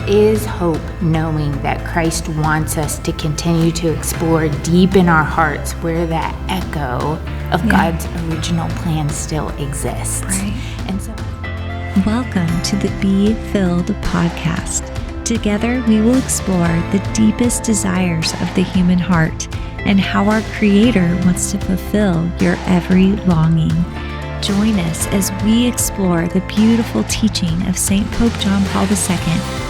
is hope knowing that Christ wants us to continue to explore deep in our hearts where that echo of God's original plan still exists. Right. And so, welcome to the Be Filled podcast. Together, we will explore the deepest desires of the human heart and how our Creator wants to fulfill your every longing. Join us as we explore the beautiful teaching of St. Pope John Paul II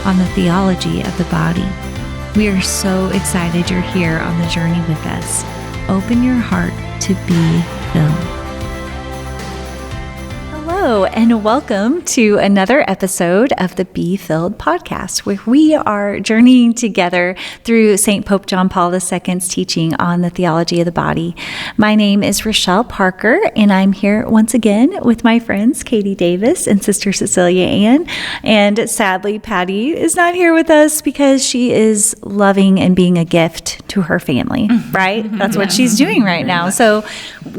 on the theology of the body. We are so excited you're here on the journey with us. Open your heart to be filled. Hello, and welcome to another episode of the Be Filled podcast, where we are journeying together through St. Pope John Paul II's teaching on the theology of the body. My name is Rochelle Parker, and I'm here once again with my friends Katie Davis and Sister Cecilia Ann. And sadly, Patty is not here with us because she is loving and being a gift to her family, right? That's what she's doing right now. So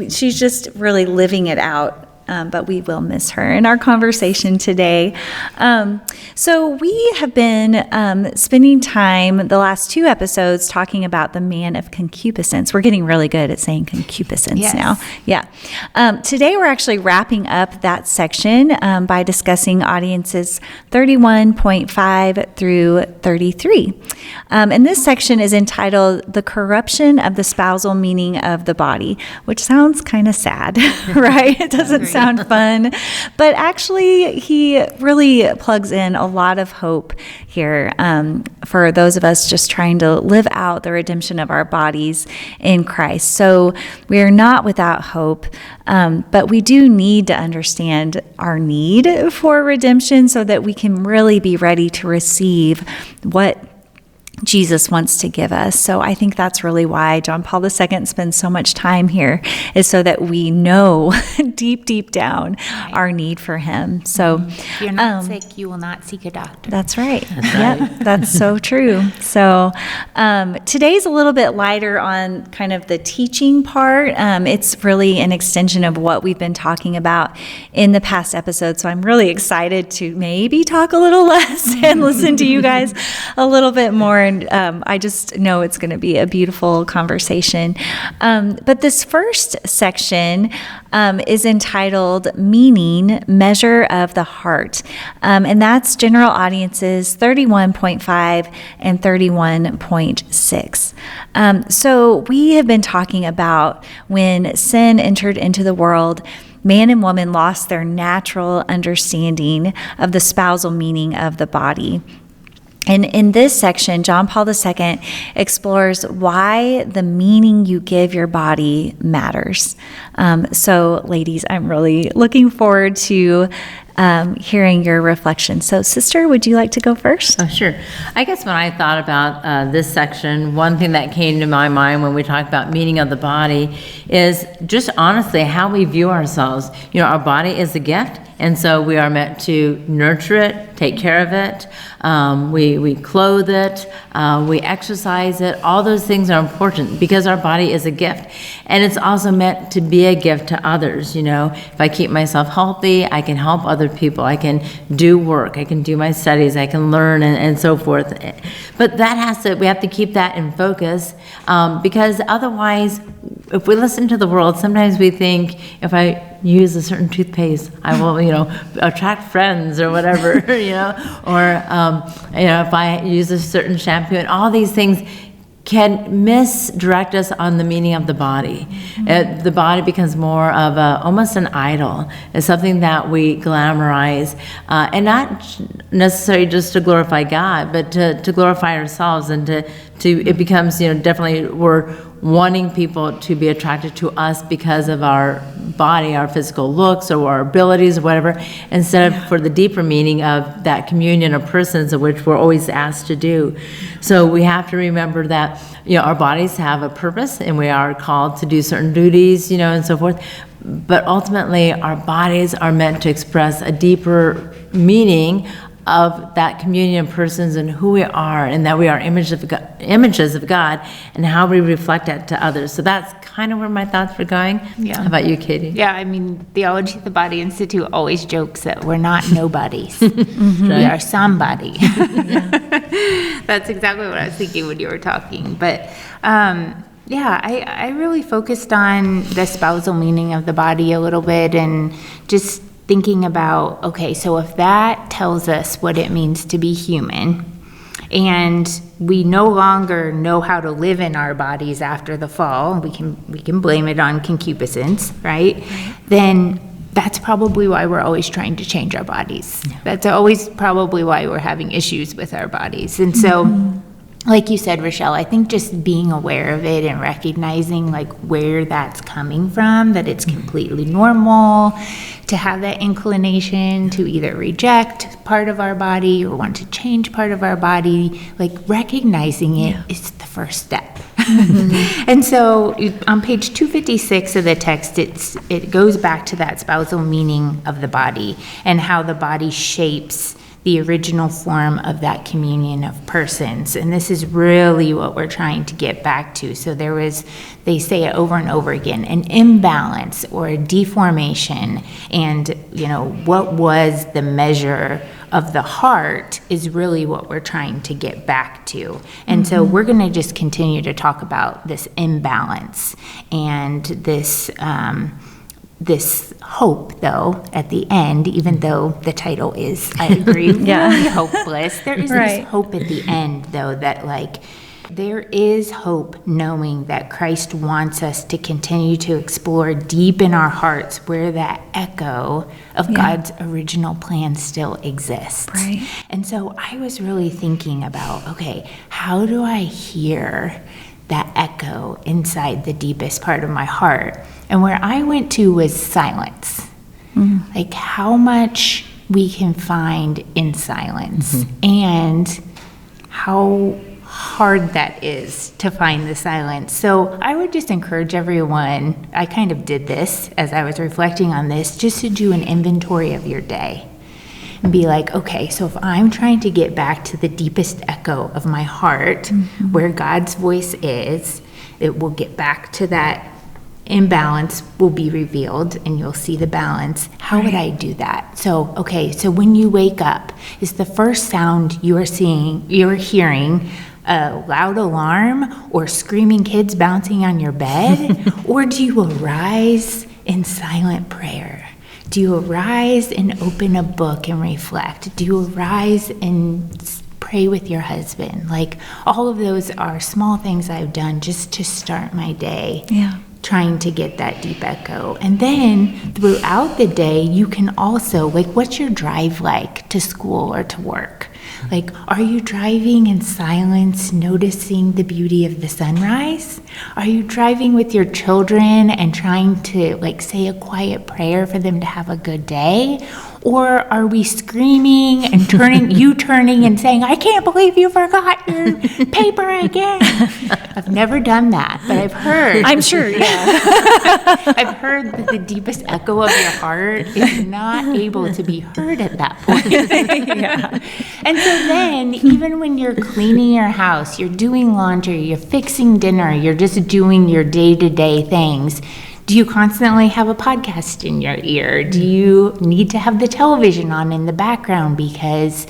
she's just really living it out. But we will miss her in our conversation today. So we have been spending time the last two episodes talking about the man of concupiscence. We're getting really good at saying concupiscence now. Yeah. Today we're actually wrapping up that section by discussing audiences 31.5 through 33. And this section is entitled The Corruption of the Spousal Meaning of the Body, which sounds kind of sad, right? It doesn't sound fun, but actually he really plugs in a lot of hope here for those of us just trying to live out the redemption of our bodies in Christ. So we are not without hope, but we do need to understand our need for redemption so that we can really be ready to receive what Jesus wants to give us. So I think that's really why John Paul II spends so much time here, is so that we know deep down our need for him. So if you're not sick, you will not seek a doctor. That's right. Yep, that's so true. So today's a little bit lighter on kind of the teaching part. It's really an extension of what we've been talking about in the past episodes. So I'm really excited to maybe talk a little less and listen to you guys a little bit more. And I just know it's going to be a beautiful conversation. But this first section is entitled Meaning, Measure of the Heart. And that's general audiences 31.5 and 31.6. So we have been talking about when sin entered into the world, man and woman lost their natural understanding of the spousal meaning of the body. And in this section, John Paul II explores why the meaning you give your body matters. So, ladies, I'm really looking forward to hearing your reflection. So, Sister, would you like to go first? Oh, sure. I guess when I thought about this section, one thing that came to my mind when we talk about meaning of the body is just honestly how we view ourselves. You know, our body is a gift, and so we are meant to nurture it, take care of it. We clothe it, we exercise it. All those things are important because our body is a gift. And it's also meant to be a gift to others. You know, if I keep myself healthy, I can help other people. I can do work. I can do my studies. I can learn and so forth. But we have to keep that in focus because otherwise, if we listen to the world, sometimes we think if I use a certain toothpaste, I will, attract friends or whatever, or, if I use a certain shampoo, and all these things can misdirect us on the meaning of the body. Mm-hmm. The body becomes more of almost an idol. It's something that we glamorize, and not necessarily just to glorify God, but to glorify ourselves, and it becomes, definitely we're wanting people to be attracted to us because of our body, our physical looks, or our abilities, or whatever, instead of for the deeper meaning of that communion of persons, of which we're always asked to do. So we have to remember that, our bodies have a purpose, and we are called to do certain duties, and so forth. But ultimately, our bodies are meant to express a deeper meaning of that communion of persons and who we are, and that we are images of God, and how we reflect that to others. So that's kind of where my thoughts were going. Yeah. How about you, Katie? Yeah, I mean, Theology of the Body Institute always jokes that we're not nobodies. We are somebody. That's exactly what I was thinking when you were talking. But I really focused on the spousal meaning of the body a little bit, and just thinking about, okay, so if that tells us what it means to be human, and we no longer know how to live in our bodies after the fall, we can blame it on concupiscence, right? Then that's probably why we're always trying to change our bodies. That's always probably why we're having issues with our bodies. And so, like you said, Rochelle, I think just being aware of it and recognizing like where that's coming from, that it's completely normal to have that inclination to either reject part of our body or want to change part of our body, like recognizing it is the first step. And so on page 256 of the text, it goes back to that spousal meaning of the body and how the body shapes the original form of that communion of persons. And this is really what we're trying to get back to. So they say it over and over again, an imbalance or a deformation. And, what was the measure of the heart is really what we're trying to get back to. And so we're going to just continue to talk about this imbalance and this hope, though, at the end, even though the title is, I agree, really hopeless. There is this hope at the end, though, that there is hope knowing that Christ wants us to continue to explore deep in our hearts where that echo of God's original plan still exists. Right. And so I was really thinking about, okay, how do I hear that echo inside the deepest part of my heart? And where I went to was silence. Like how much we can find in silence and how hard that is to find the silence. So I would just encourage everyone, I kind of did this as I was reflecting on this, just to do an inventory of your day. And be like, okay, so if I'm trying to get back to the deepest echo of my heart, where God's voice is, it will get back to that imbalance will be revealed and you'll see the balance. How would I do that? So, okay, so when you wake up, is the first sound you're hearing a loud alarm or screaming kids bouncing on your bed? Or do you arise in silent prayer? Do you arise and open a book and reflect? Do you arise and pray with your husband? Like all of those are small things I've done just to start my day. Trying to get that deep echo. And then throughout the day, you can also, what's your drive like to school or to work? Are you driving in silence, noticing the beauty of the sunrise? Are you driving with your children and trying to say a quiet prayer for them to have a good day? Or are we screaming and turning and saying, I can't believe you forgot your paper again? I've never done that, but I've heard. I'm sure, I've heard that the deepest echo of your heart is not able to be heard at that point. And so then, even when you're cleaning your house, you're doing laundry, you're fixing dinner, you're just doing your day-to-day things, do you constantly have a podcast in your ear? Do you need to have the television on in the background because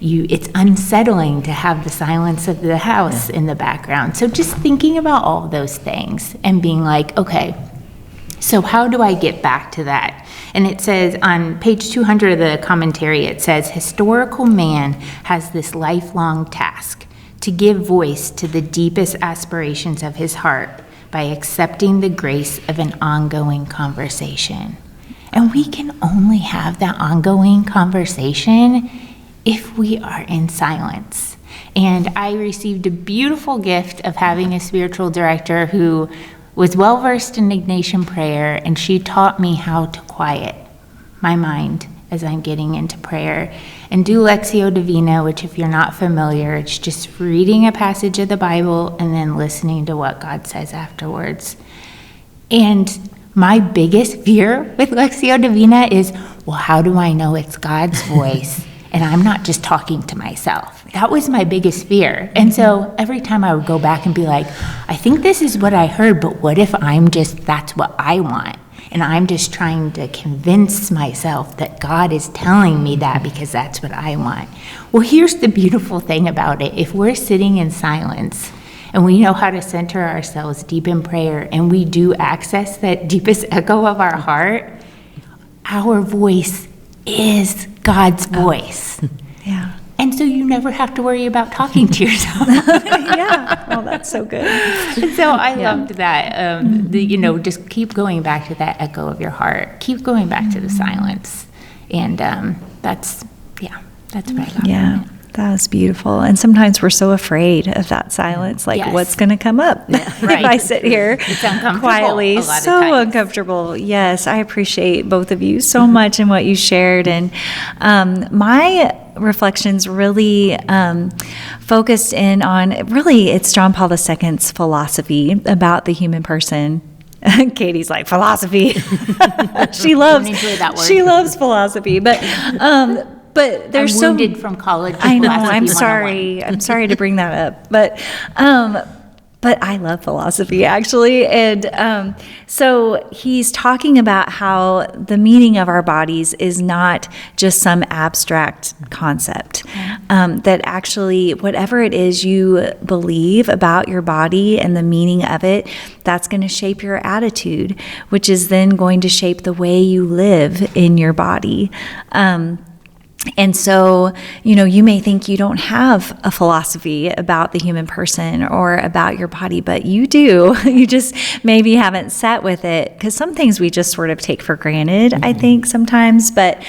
it's unsettling to have the silence of the house in the background? So just thinking about all of those things and being like, okay, so how do I get back to that? And it says on page 200 of the commentary, it says, historical man has this lifelong task to give voice to the deepest aspirations of his heart by accepting the grace of an ongoing conversation. And we can only have that ongoing conversation if we are in silence. And I received a beautiful gift of having a spiritual director who was well-versed in Ignatian prayer, and she taught me how to quiet my mind as I'm getting into prayer and do Lectio Divina, which if you're not familiar, it's just reading a passage of the Bible and then listening to what God says afterwards. And my biggest fear with Lectio Divina is, well, how do I know it's God's voice and I'm not just talking to myself. That was my biggest fear. And so every time I would go back and be like, I think this is what I heard, but what if that's what I want? And I'm just trying to convince myself that God is telling me that because that's what I want. Well, here's the beautiful thing about it. If we're sitting in silence and we know how to center ourselves deep in prayer, and we do access that deepest echo of our heart, our voice is God's voice. Yeah. And so you never have to worry about talking to yourself. Yeah. Oh, that's so good. So I loved that. Just keep going back to that echo of your heart. Keep going back to the silence. And that's what I got. Yeah. That was beautiful. And sometimes we're so afraid of that silence, like Yes. what's going to come up if I sit here It's uncomfortable quietly. a lot of So times. uncomfortable. Yes, I appreciate both of you so much in what you shared. And my reflections really focused in on, it's John Paul II's philosophy about the human person. Katie's like, philosophy. She loves enjoy that word. She loves philosophy, but there's I'm wounded from college. I know. Philosophy I'm 101. sorry. I'm sorry to bring that up, but I love philosophy actually, and so he's talking about how the meaning of our bodies is not just some abstract concept. That actually, whatever it is you believe about your body and the meaning of it, that's going to shape your attitude, which is then going to shape the way you live in your body. And so, you may think you don't have a philosophy about the human person or about your body, but you do. You just maybe haven't sat with it, because some things we just sort of take for granted, I think, sometimes. But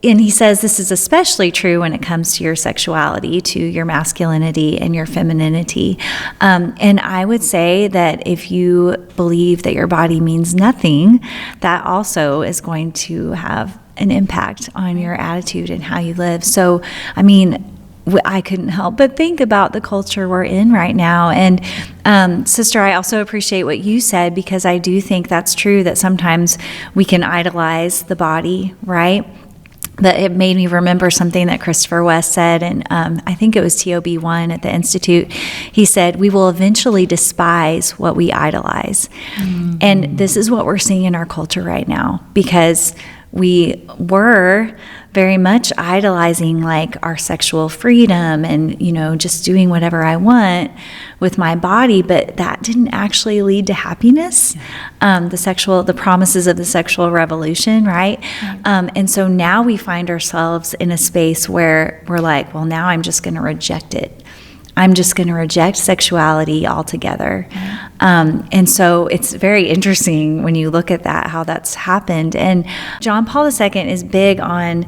and he says this is especially true when it comes to your sexuality, to your masculinity and your femininity. And I would say that if you believe that your body means nothing, that also is going to have an impact on your attitude and how you live. So, I couldn't help but think about the culture we're in right now. And sister, I also appreciate what you said, because I do think that's true, that sometimes we can idolize the body, right? But it made me remember something that Christopher West said, and I think it was TOB1 at the Institute. He said, we will eventually despise what we idolize. Mm-hmm. And this is what we're seeing in our culture right now, because we were very much idolizing like our sexual freedom and, just doing whatever I want with my body, but that didn't actually lead to happiness. The promises of the sexual revolution, right? And so now we find ourselves in a space where we're like, well, now I'm just going to reject it. I'm just going to reject sexuality altogether. And so it's very interesting when you look at that, how that's happened. And John Paul II is big on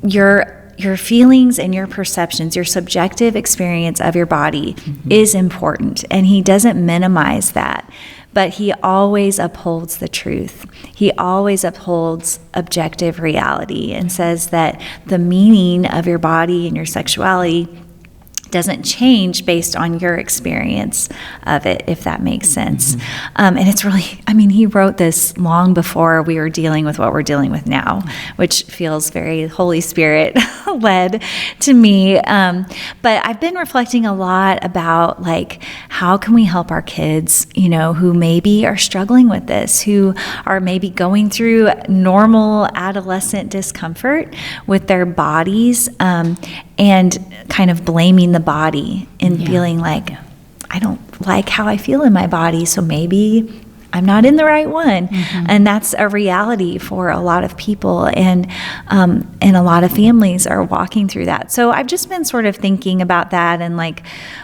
your feelings and your perceptions, your subjective experience of your body is important. And he doesn't minimize that, but he always upholds the truth. He always upholds objective reality and says that the meaning of your body and your sexuality doesn't change based on your experience of it, if that makes sense. And it's really, he wrote this long before we were dealing with what we're dealing with now, which feels very Holy Spirit led to me. But I've been reflecting a lot about how can we help our kids, who maybe are struggling with this, who are maybe going through normal adolescent discomfort with their bodies, and kind of blaming the body and feeling like, I don't like how I feel in my body, so maybe I'm not in the right one. And that's a reality for a lot of people, and a lot of families are walking through that. So I've just been sort of thinking about that and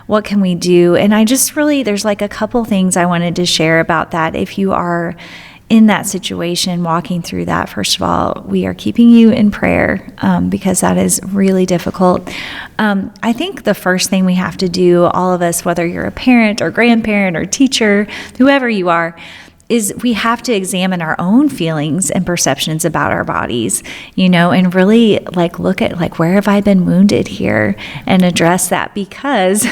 what can we do? And I just really, there's a couple things I wanted to share about that. If you are in that situation, walking through that, first of all, we are keeping you in prayer, because that is really difficult. I think the first thing we have to do, all of us, whether you're a parent or grandparent or teacher, whoever you are, is we have to examine our own feelings and perceptions about our bodies, and really look at where have I been wounded here, and address that. Because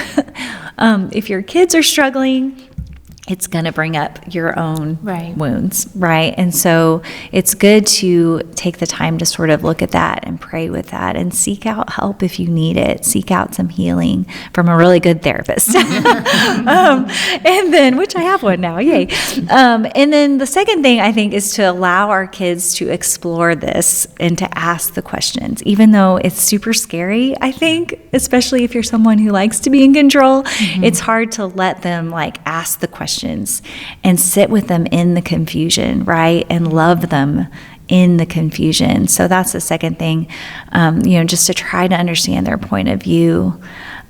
if your kids are struggling, it's going to bring up your own Right. wounds, right? And so it's good to take the time to sort of look at that and pray with that and seek out help if you need it. Seek out some healing from a really good therapist. And then, which I have one now, yay. And then the second thing I think is to allow our kids to explore this and to ask the questions, even though it's super scary, I think, especially if you're someone who likes to be in control. It's hard to let them like ask the questions and sit with them in the confusion, right? And love them in the confusion. So that's the second thing, just to try to understand their point of view.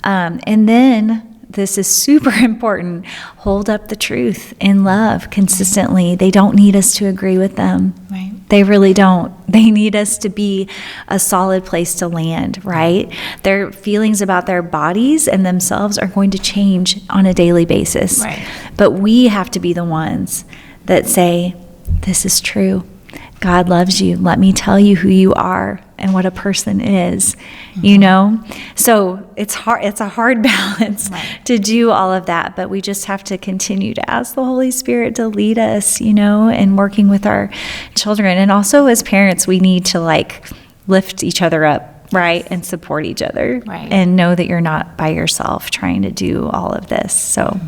And then this is super important. Hold up the truth in love consistently. They don't need us to agree with them. Right. They really don't. They need us to be a solid place to land, right? Their feelings about their bodies and themselves are going to change on a daily basis. Right. But we have to be the ones that say, this is true. God loves you. Let me tell you who you are and what a person is, So it's hard. It's a hard balance to do all of that, but we just have to continue to ask the Holy Spirit to lead us, and working with our children. And also as parents, we need to lift each other up, right? And support each other, Right. And know that you're not by yourself trying to do all of this. So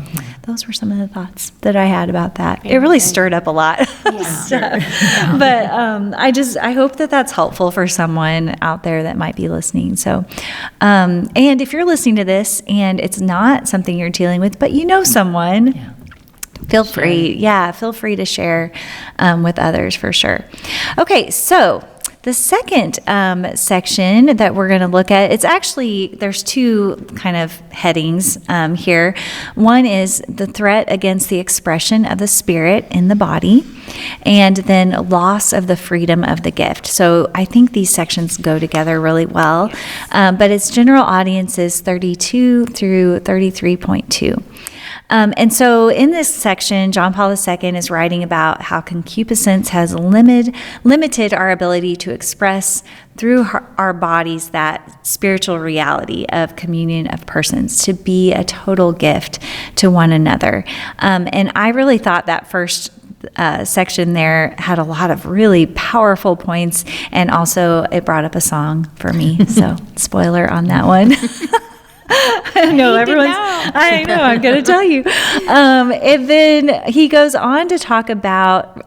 those were some of the thoughts that I had about that. It really stirred up a lot of stuff. But I hope that that's helpful for someone out there that might be listening. So, and if you're listening to this and it's not something you're dealing with, but you know someone, feel free to share with others for sure. Okay, so the second section that we're going to look at, there's two kind of headings here. One is the threat against the expression of the Spirit in the body, and then loss of the freedom of the gift. So I think these sections go together really well, but its general audience is 32 through 33.2. And so in this section, John Paul II is writing about how concupiscence has limited our ability to express through our bodies that spiritual reality of communion of persons, to be a total gift to one another. And I really thought that first section there had a lot of really powerful points, and also it brought up a song for me. So spoiler on that one. I know I'm going to tell you. And then he goes on to talk about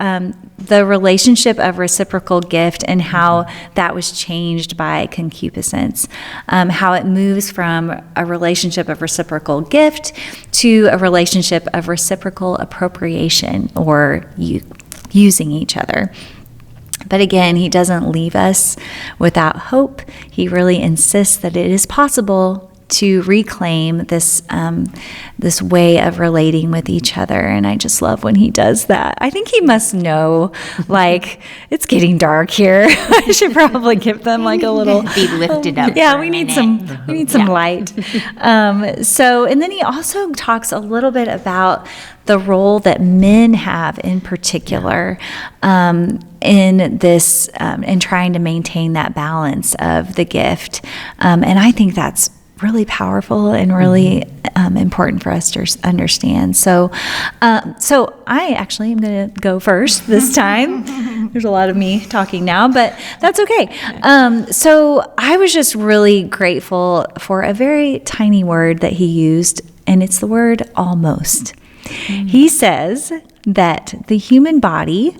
the relationship of reciprocal gift and how that was changed by concupiscence, how it moves from a relationship of reciprocal gift to a relationship of reciprocal appropriation, or using each other. But again, he doesn't leave us without hope. He really insists that it is possible to reclaim this this way of relating with each other. And I just love when he does that. I think he must know, it's getting dark here. I should probably give them a little Be lifted up. Yeah, for we a need minute. some light. And then he also talks a little bit about the role that men have in particular in this, in trying to maintain that balance of the gift. And I think that's really powerful and really important for us to understand. So I actually am going to go first this time. There's a lot of me talking now, but that's okay. So I was just really grateful for a very tiny word that he used, and it's the word almost. He says that the human body,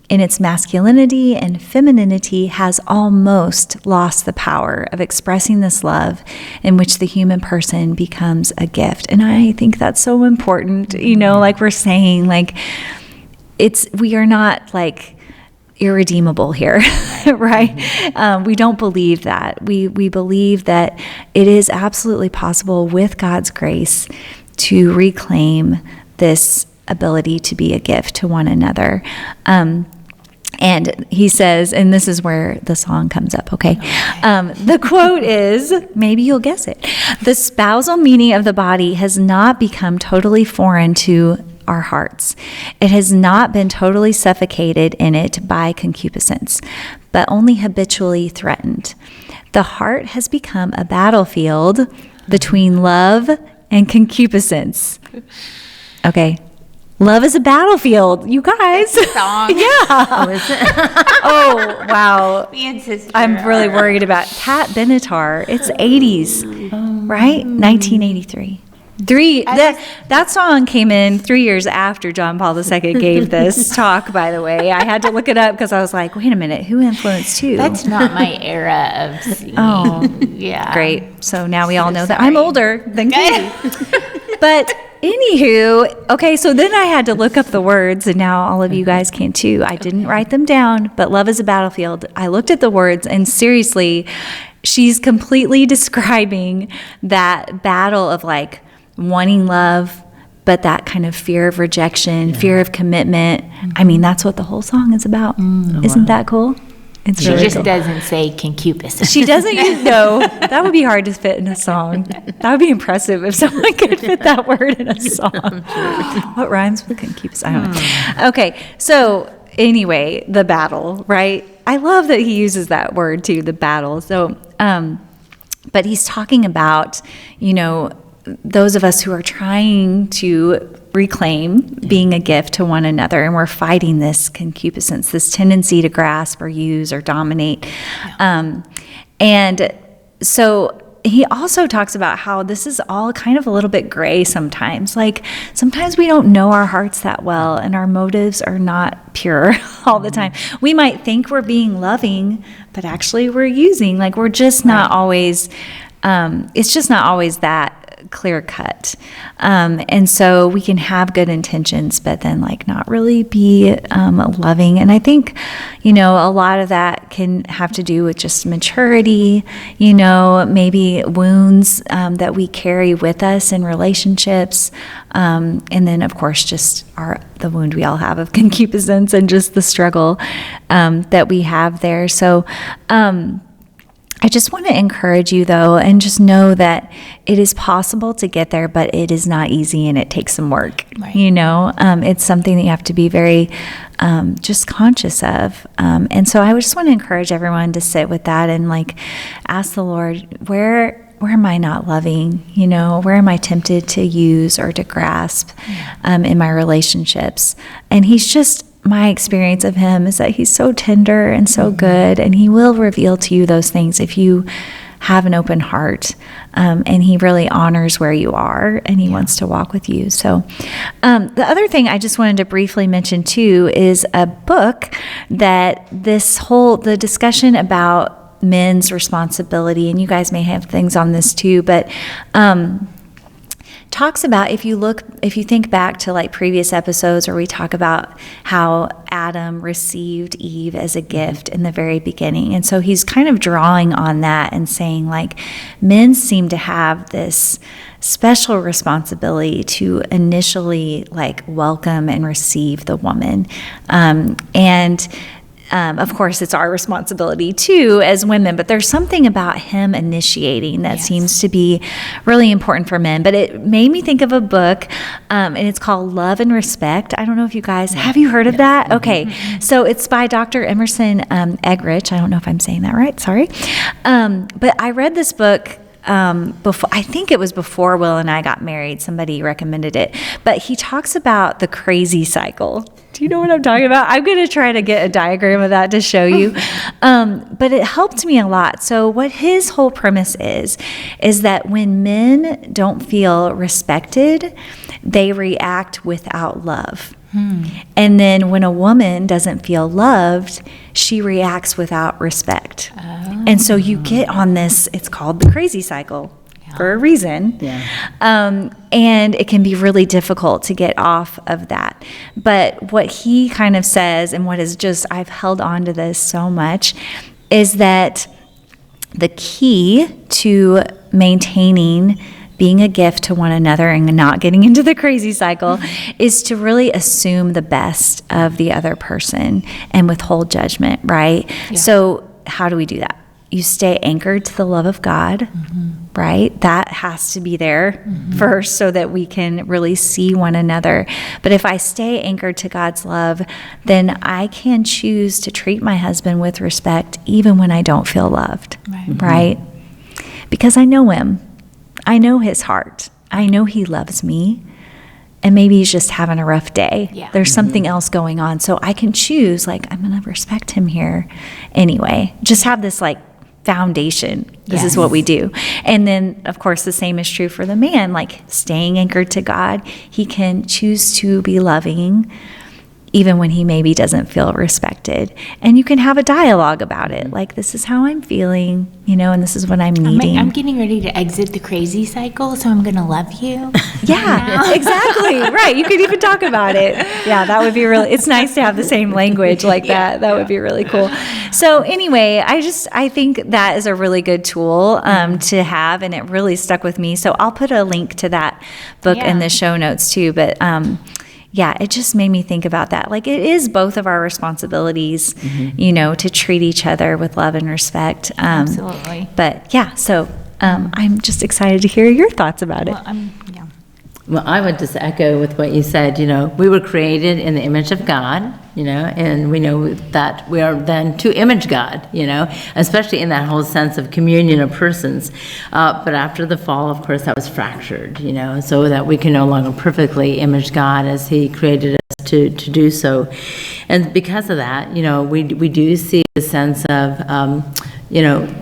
in its masculinity and femininity, has almost lost the power of expressing this love in which the human person becomes a gift. And I think that's so important, like we're saying, we are not irredeemable here, right? We don't believe that. We believe that it is absolutely possible with God's grace to reclaim this ability to be a gift to one another. And he says, and this is where the song comes up, okay? The quote is, maybe you'll guess it: "The spousal meaning of the body has not become totally foreign to our hearts. It has not been totally suffocated in it by concupiscence, but only habitually threatened. The heart has become a battlefield between love and concupiscence." Okay. Love is a battlefield, you guys. Song. Yeah. Oh, is it? Oh, wow. Me and sister. I'm really worried about Pat Benatar. It's 80s, right? 1983. That song came in 3 years after John Paul II gave this talk, by the way. I had to look it up because I was like, wait a minute, who influenced who? That's not my era of singing. Oh, yeah. great. So now we all know that Sorry. I'm older than Katie. But anywho, okay, so then I had to look up the words, and now all of you guys can too. I didn't write them down, but love is a battlefield. I looked at the words, and seriously, she's completely describing that battle of like wanting love, but that kind of fear of rejection, fear of commitment. I mean, that's what the whole song is about. Isn't that cool? It's She really just cool. doesn't say concupiscence. She doesn't even know. That would be hard to fit in a song. That would be impressive if someone could fit that word in a song. What rhymes with concupiscence? I don't know. Okay, so anyway, the battle, right? I love that he uses that word too, the battle. So, but he's talking about, those of us who are trying to reclaim being a gift to one another, and we're fighting this concupiscence, this tendency to grasp or use or dominate. And so he also talks about how this is all kind of a little bit gray sometimes. Like sometimes we don't know our hearts that well, and our motives are not pure all the time. We might think we're being loving, but actually we're using. Like we're just not always, it's just not always that clear cut. And so we can have good intentions, but then like not really be loving. And I think, a lot of that can have to do with just maturity, maybe wounds that we carry with us in relationships. And then of course, just the wound we all have of concupiscence and just the struggle that we have there. So, I just want to encourage you, though, and just know that it is possible to get there, but it is not easy and it takes some work. Right. It's something that you have to be very just conscious of. And so I just want to encourage everyone to sit with that and like ask the Lord, where am I not loving? Where am I tempted to use or to grasp in my relationships? And my experience of him is that he's so tender and so good, and he will reveal to you those things if you have an open heart, and he really honors where you are, and he wants to walk with you. So the other thing I just wanted to briefly mention too is a book that the discussion about men's responsibility, and you guys may have things on this too, but talks about, if you think back to like previous episodes where we talk about how Adam received Eve as a gift in the very beginning. And so he's kind of drawing on that and saying like men seem to have this special responsibility to initially like welcome and receive the woman. Of course, it's our responsibility too as women, but there's something about him initiating that seems to be really important for men. But it made me think of a book, and it's called Love and Respect. I don't know if you guys, have you heard of that? Okay, so it's by Dr. Emerson Eggerichs. I don't know if I'm saying that right, sorry. But I read this book before, I think it was before Will and I got married. Somebody recommended it. But he talks about the crazy cycle. Do you know what I'm talking about? I'm going to try to get a diagram of that to show you. But it helped me a lot. So what his whole premise is that when men don't feel respected, they react without love. And then when a woman doesn't feel loved, she reacts without respect. And so you get on this, it's called the crazy cycle for a reason. And it can be really difficult to get off of that. But what he kind of says, and what is just, I've held on to this so much, is that the key to maintaining being a gift to one another and not getting into the crazy cycle is to really assume the best of the other person and withhold judgment, right? So how do we do that? You stay anchored to the love of God, right? That has to be there first so that we can really see one another. But if I stay anchored to God's love, then I can choose to treat my husband with respect even when I don't feel loved, right? Because I know him. I know his heart. I know he loves me. and maybe he's just having a rough day. Yeah. There's something else going on. So I can choose, like, I'm going to respect him here anyway. Just have this, like, foundation. This is what we do. And then, of course, the same is true for the man, like staying anchored to God. He can choose to be loving even when he maybe doesn't feel respected. And you can have a dialogue about it. Like, this is how I'm feeling, and this is what I'm needing. I'm getting ready to exit the crazy cycle, so I'm going to love you. Yeah, exactly. Right. You could even talk about it. Yeah, that would be it's nice to have the same language like that. That would be really cool. So anyway, I think that is a really good tool to have, and it really stuck with me. So I'll put a link to that book in the show notes too. But yeah, it just made me think about that. Like, it is both of our responsibilities, to treat each other with love and respect. Absolutely. But yeah, so I'm just excited to hear your thoughts about it. Well, I would just echo with what you said. We were created in the image of God, and we know that we are then to image God, especially in that whole sense of communion of persons. But after the fall, of course, that was fractured, so that we can no longer perfectly image God as He created us to do so. And because of that, we do see a sense of,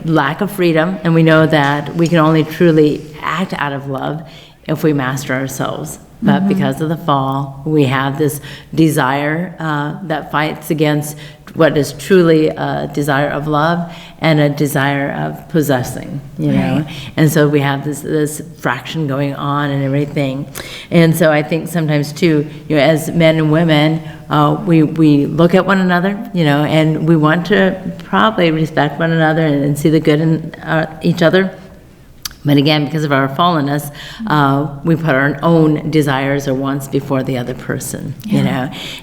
lack of freedom, and we know that we can only truly act out of love if we master ourselves. But because of the fall, we have this desire that fights against what is truly a desire of love and a desire of possessing, Right. And so we have this fraction going on and everything. And so I think sometimes too, as men and women, we look at one another, and we want to probably respect one another and see the good in each other. But again, because of our fallenness, we put our own desires or wants before the other person,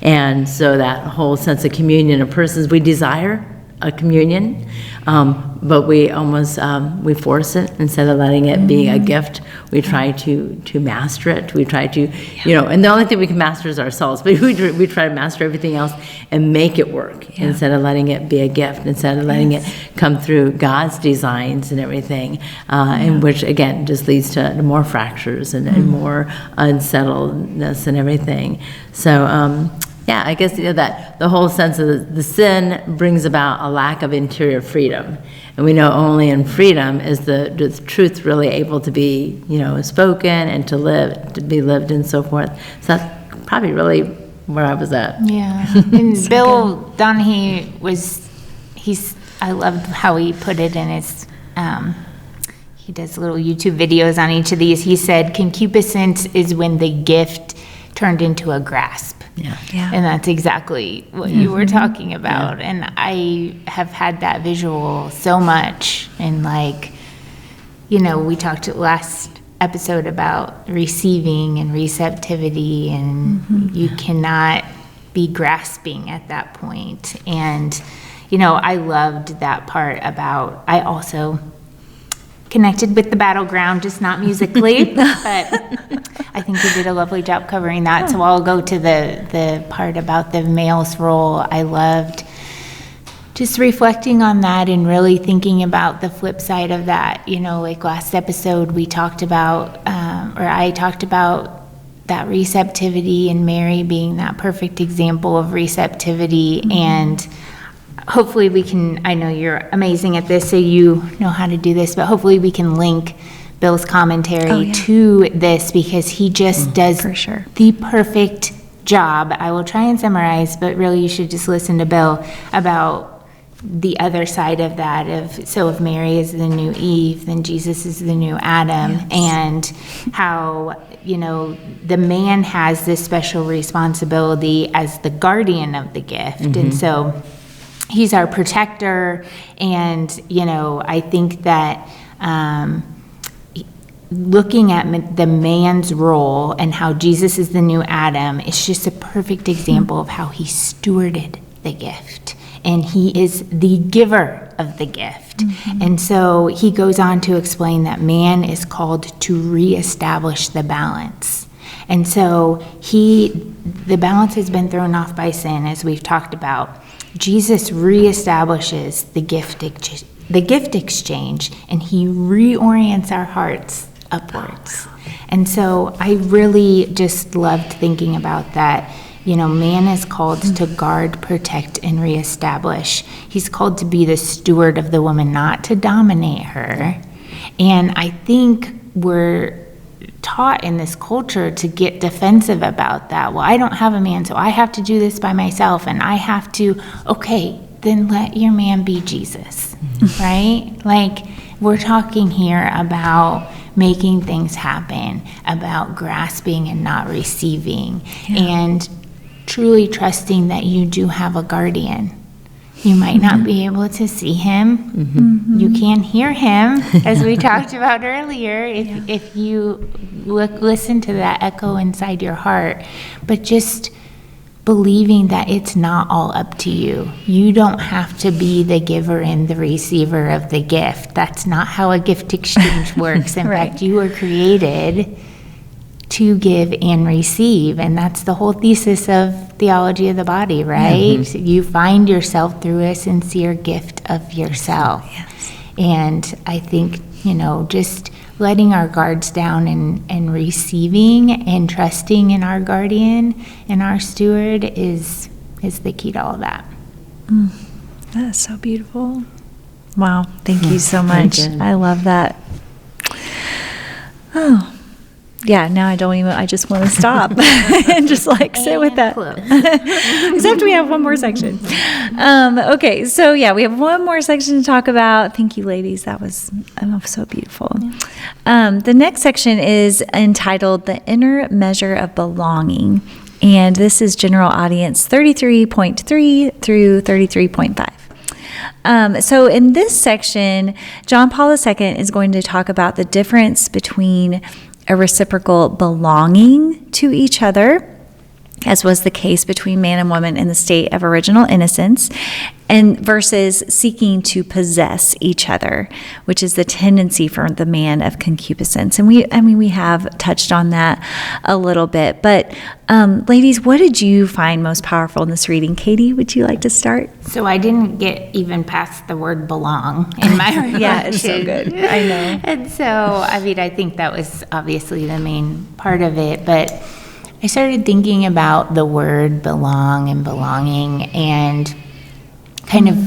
And so that whole sense of communion of persons, we desire a communion, but we almost, we force it instead of letting it be a gift. We try to master it. We try to, and the only thing we can master is ourselves, but we try to master everything else and make it work instead of letting it be a gift, instead of letting it come through God's designs and everything, and which again just leads to more fractures and more unsettledness and everything. So, yeah, I guess that the whole sense of the sin brings about a lack of interior freedom, and we know only in freedom is the truth really able to be spoken and to be lived and so forth. So that's probably really where I was at. Yeah, and Bill Donahue I loved how he put it in his. He does little YouTube videos on each of these. He said, "Concupiscence is when the gift turned into a grasp." Yeah. And that's exactly what you were talking about. Yeah. And I have had that visual so much. And we talked last episode about receiving and receptivity, and you cannot be grasping at that point. And, I loved that part about, I also connected with the battleground, just not musically, but I think you did a lovely job covering that. So I'll go to the part about the male's role. I loved just reflecting on that and really thinking about the flip side of that. Like last episode, we talked about, or I talked about that receptivity, and Mary being that perfect example of receptivity. And hopefully we can, I know you're amazing at this, so you know how to do this, but hopefully we can link Bill's commentary to this, because he just does the perfect job. I will try and summarize, but really you should just listen to Bill about the other side of that, if Mary is the new Eve, then Jesus is the new Adam, and how, the man has this special responsibility as the guardian of the gift. And so he's our protector, and I think that looking at the man's role and how Jesus is the new Adam, it's just a perfect example of how he stewarded the gift, and he is the giver of the gift. And so he goes on to explain that man is called to reestablish the balance. And so the balance has been thrown off by sin, as we've talked about. Jesus reestablishes the gift exchange, and he reorients our hearts upwards. And so I really just loved thinking about that. Man is called to guard, protect, and reestablish. He's called to be the steward of the woman, not to dominate her. And I think we're taught in this culture to get defensive about that. Well, I don't have a man, so I have to do this by myself, and I have to, okay, then let your man be Jesus, right? Like, we're talking here about making things happen, about grasping and not receiving, and truly trusting that you do have a guardian. You might not be able to see him. You can hear him, as we talked about earlier, if you listen to that echo inside your heart. But just believing that it's not all up to you. You don't have to be the giver and the receiver of the gift. That's not how a gift exchange works. In fact, you were created to give and receive, and that's the whole thesis of Theology of the Body, right? You find yourself through a sincere gift of yourself. And I think, just letting our guards down and receiving and trusting in our guardian and our steward is the key to all that. That is so beautiful. Wow, thank you so much. I love that. Oh, yeah, now I just want to stop and just sit with that. Except we have one more section. Okay, so we have one more section to talk about. Thank you, ladies. That was so beautiful. The next section is entitled The Inner Measure of Belonging. And this is general audience 33.3 through 33.5. So in this section, John Paul II is going to talk about the difference between a reciprocal belonging to each other, as was the case between man and woman in the state of original innocence, and versus seeking to possess each other, which is the tendency for the man of concupiscence. And we have touched on that a little bit. But ladies, what did you find most powerful in this reading? Katie, would you like to start? So I didn't get even past the word belong in my reflection. Yeah, it's so good. I know. And so, I think that was obviously the main part of it. But I started thinking about the word belong and belonging, and kind of,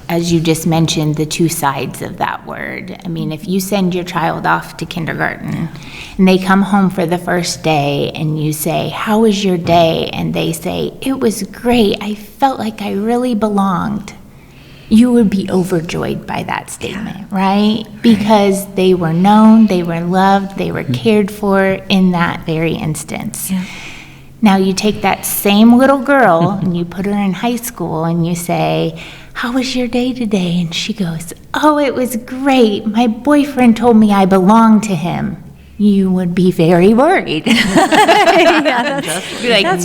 as you just mentioned, the two sides of that word. If you send your child off to kindergarten and they come home for the first day and you say, "How was your day?" and they say, "It was great. I felt like I really belonged." You would be overjoyed by that statement, right? Because they were known, they were loved, they were cared for in that very instance. Now you take that same little girl and you put her in high school and you say, "How was your day today?" And she goes, "Oh, it was great. My boyfriend told me I belong to him." You would be very worried. That's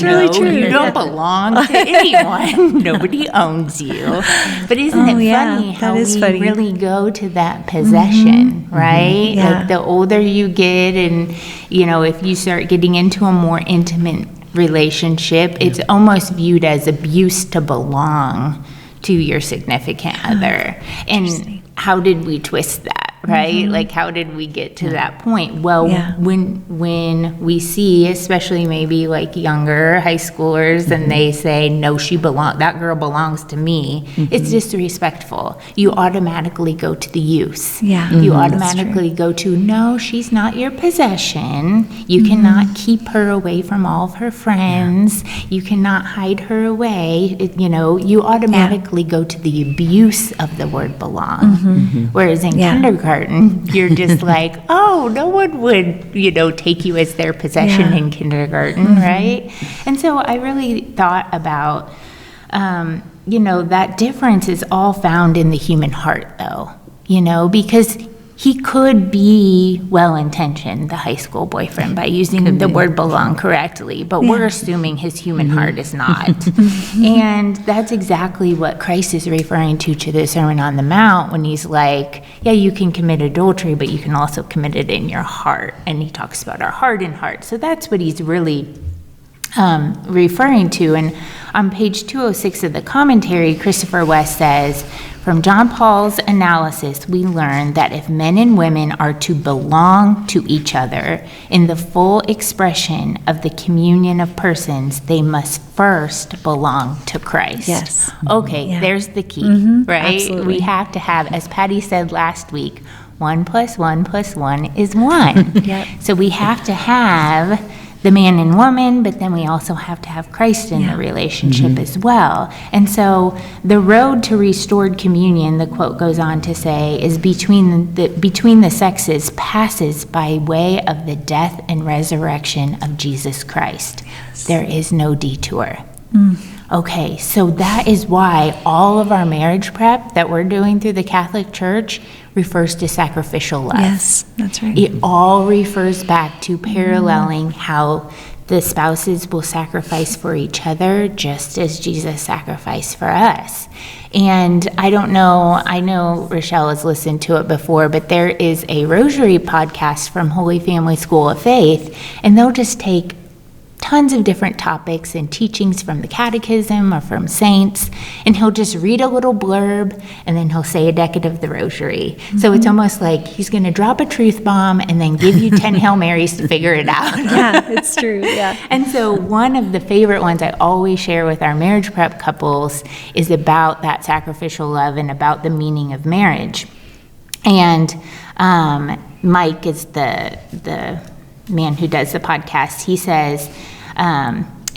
really true. You don't belong to anyone. Nobody owns you. But isn't it funny how we really go to that possession, right? Like the older you get, and if you start getting into a more intimate relationship, it's almost viewed as abuse to belong to your significant other. And how did we twist that? Right? Like, how did we get to that point? Well, when we see, especially maybe like younger high schoolers, and they say, "No, that girl belongs to me," it's disrespectful. You automatically go to the use. You automatically go to, "No, she's not your possession. You cannot keep her away from all of her friends. You cannot hide her away." You automatically go to the abuse of the word belong. Whereas in kindergarten, you're just like, "Oh, no one would, take you as their possession in kindergarten," right? And so I really thought about, that difference is all found in the human heart, though, because he could be well-intentioned, the high school boyfriend, by using the word belong correctly, but we're assuming his human heart is not. And that's exactly what Christ is referring to the Sermon on the Mount, when he's like, you can commit adultery, but you can also commit it in your heart. And he talks about our heart and heart. So that's what he's really referring to. And on page 206 of the commentary, Christopher West says, from John Paul's analysis, we learn that if men and women are to belong to each other in the full expression of the communion of persons, they must first belong to Christ. Yes. Okay, Yeah. there's the key, right? Absolutely. We have to have, as Patty said last week, 1 + 1 + 1 is 1. Yep. So we have to have the man and woman, but then we also have to have Christ in the relationship as well. And so the road to restored communion, the quote goes on to say, is between the sexes passes by way of the death and resurrection of Jesus Christ. There is no detour. Okay, so that is why all of our marriage prep that we're doing through the Catholic Church refers to sacrificial love. Yes, that's right. It all refers back to paralleling how the spouses will sacrifice for each other just as Jesus sacrificed for us. And I don't know, I know Rochelle has listened to it before, but there is a rosary podcast from Holy Family School of Faith, and they'll just take tons of different topics and teachings from the catechism or from saints, and he'll just read a little blurb and then he'll say a decade of the rosary. So it's almost like he's going to drop a truth bomb and then give you 10 Hail Marys to figure it out. Yeah, it's true. Yeah. And so one of the favorite ones I always share with our marriage prep couples is about that sacrificial love and about the meaning of marriage. And Mike is the man who does the podcast. He says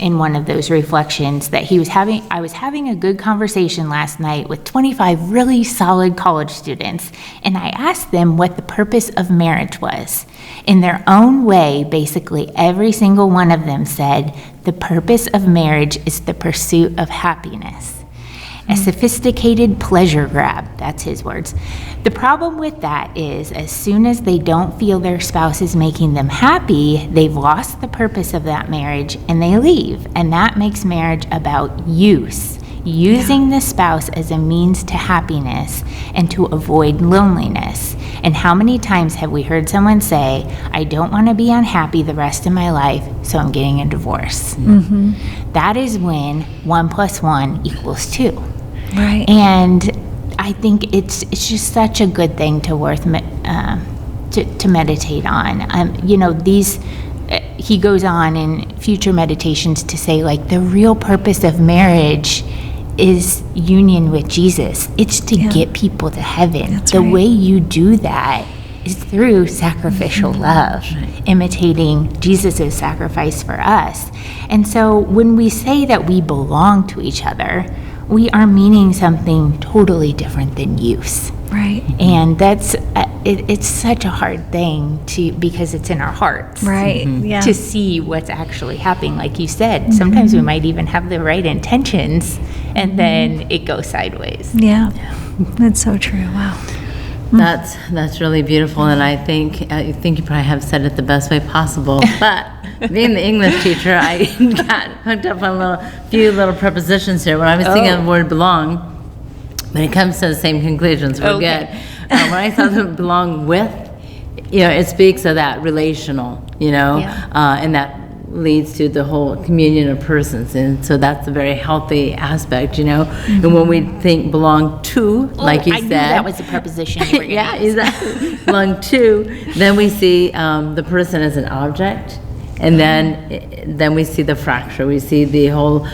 in one of those reflections that I was having a good conversation last night with 25 really solid college students, and I asked them what the purpose of marriage was. In their own way, basically every single one of them said, the purpose of marriage is the pursuit of happiness. A sophisticated pleasure grab, that's his words. The problem with that is, as soon as they don't feel their spouse is making them happy, they've lost the purpose of that marriage and they leave. And that makes marriage about use, using the spouse as a means to happiness and to avoid loneliness. And how many times have we heard someone say, I don't want to be unhappy the rest of my life, so I'm getting a divorce. That is when 1 + 1 = 2. Right. And I think it's just such a good thing to meditate on. He goes on in future meditations to say, like, the real purpose of marriage is union with Jesus. It's to get people to heaven. That's the right. way you do that is through sacrificial love, imitating Jesus' sacrifice for us. And so when we say that we belong to each other, we are meaning something totally different than use. Right. And that's it's such a hard thing because it's in our hearts. Right. Yeah. To see what's actually happening. Like you said, sometimes we might even have the right intentions and then it goes sideways. Yeah. That's so true. Wow. That's really beautiful, and I think you probably have said it the best way possible. But being the English teacher, I got hooked up on a few little prepositions here. When I was thinking of the word belong, when it comes to the same conclusions, we're good. When I saw the belong with, it speaks of that relational, and that leads to the whole communion of persons, and so that's a very healthy aspect, And when we think belong to, like you I said, knew that was the preposition you were going to use. exactly. Belong to, then we see the person as an object, and then we see the fracture. We see the whole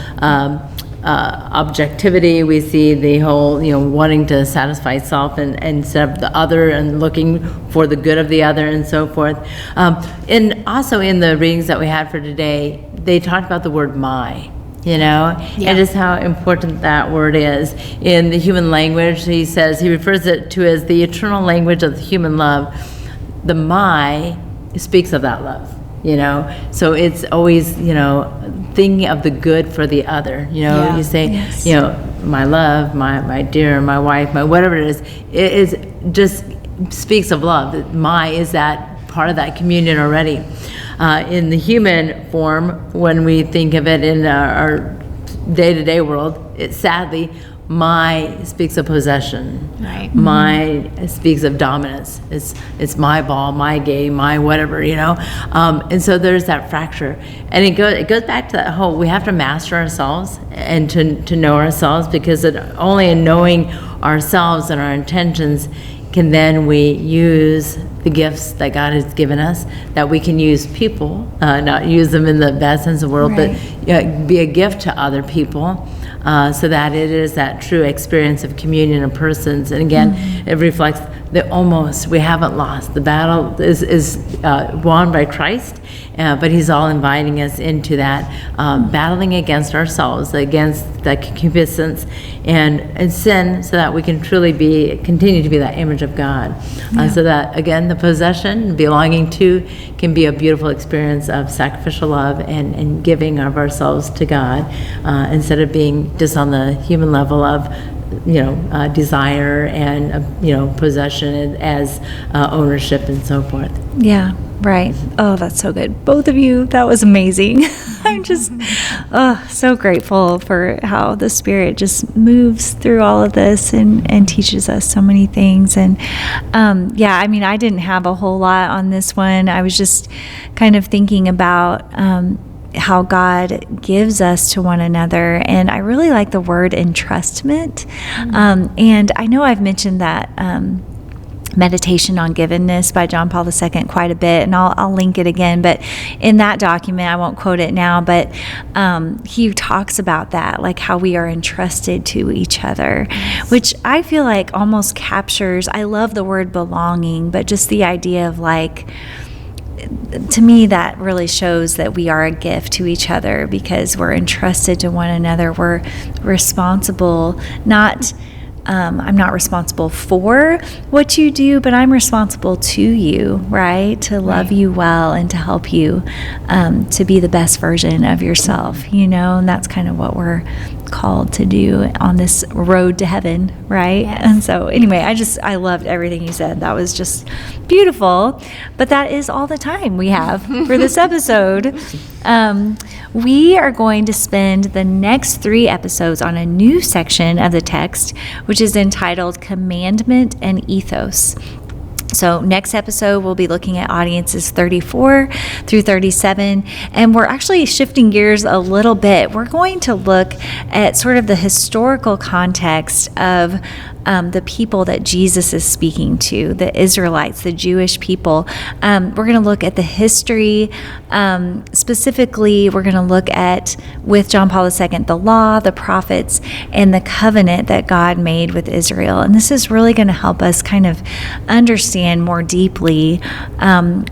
objectivity. We see the whole, wanting to satisfy self and instead of the other, and looking for the good of the other, and so forth. And also in the readings that we had for today, they talked about the word my. And just how important that word is. In the human language, he refers it to as the eternal language of the human love. The my speaks of that love, So it's always, thinking of the good for the other, You say, my love, my dear, my wife, my whatever it is just speaks of love. My is that part of that communion already. In the human form, when we think of it in our day-to-day world, sadly, my speaks of possession. Right. My speaks of dominance. It's my ball, my game, my whatever, and so there's that fracture, and it goes back to that whole, we have to master ourselves and to know ourselves, because only in knowing ourselves and our intentions can then we use the gifts that God has given us, that we can use people, not use them in the bad sense of the word, Right. but be a gift to other people, so that it is that true experience of communion of persons. And again, it reflects that almost we haven't lost. The battle is won by Christ, but he's all inviting us into that battling against ourselves, against the concupiscence and sin, so that we can truly continue to be that image of God. So that, again, the possession, belonging to, can be a beautiful experience of sacrificial love and giving of ourselves to God, instead of being just on the human level of desire and possession as ownership and so forth. Yeah, right. Oh, that's so good. Both of you, that was amazing. I'm just so grateful for how the Spirit just moves through all of this and teaches us so many things. And I didn't have a whole lot on this one. I was just kind of thinking about how God gives us to one another. And I really like the word entrustment. And I know I've mentioned that Meditation on Givenness by John Paul II quite a bit, and I'll link it again. But in that document, I won't quote it now, but he talks about that, like how we are entrusted to each other, which I feel like almost captures, I love the word belonging, but just the idea of like, to me, that really shows that we are a gift to each other because we're entrusted to one another. We're responsible, I'm not responsible for what you do, but I'm responsible to you, right? To love you well and to help you to be the best version of yourself, and that's kind of what we're called to do on this road to heaven, right? Yes. And so anyway, I loved everything you said. That was just beautiful. But that is all the time we have for this episode. We are going to spend the next 3 episodes on a new section of the text, which is entitled Commandment and Ethos. So next episode, we'll be looking at audiences 34 through 37, and we're actually shifting gears a little bit. We're going to look at sort of the historical context of the people that Jesus is speaking to, the Israelites, the Jewish people. We're going to look at the history. Specifically, we're going to look at, with John Paul II, the law, the prophets, and the covenant that God made with Israel. And this is really going to help us kind of understand more deeply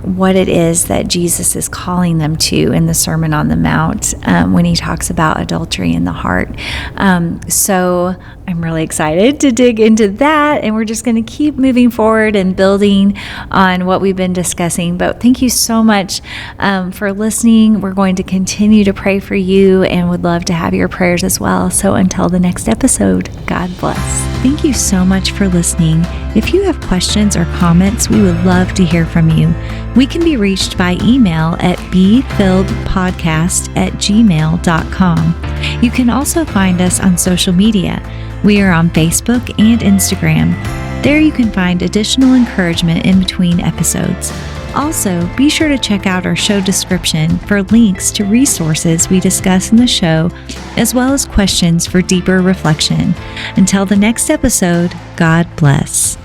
what it is that Jesus is calling them to in the Sermon on the Mount when he talks about adultery in the heart. So I'm really excited to dig into that, and we're just going to keep moving forward and building on what we've been discussing. But thank you so much for listening. We're going to continue to pray for you and would love to have your prayers as well. So until the next episode, God bless. Thank you so much for listening. If you have questions or comments, we would love to hear from you. We can be reached by email at befilledpodcast@gmail.com. You can also find us on social media. We are on Facebook and Instagram. There you can find additional encouragement in between episodes. Also, be sure to check out our show description for links to resources we discuss in the show, as well as questions for deeper reflection. Until the next episode, God bless.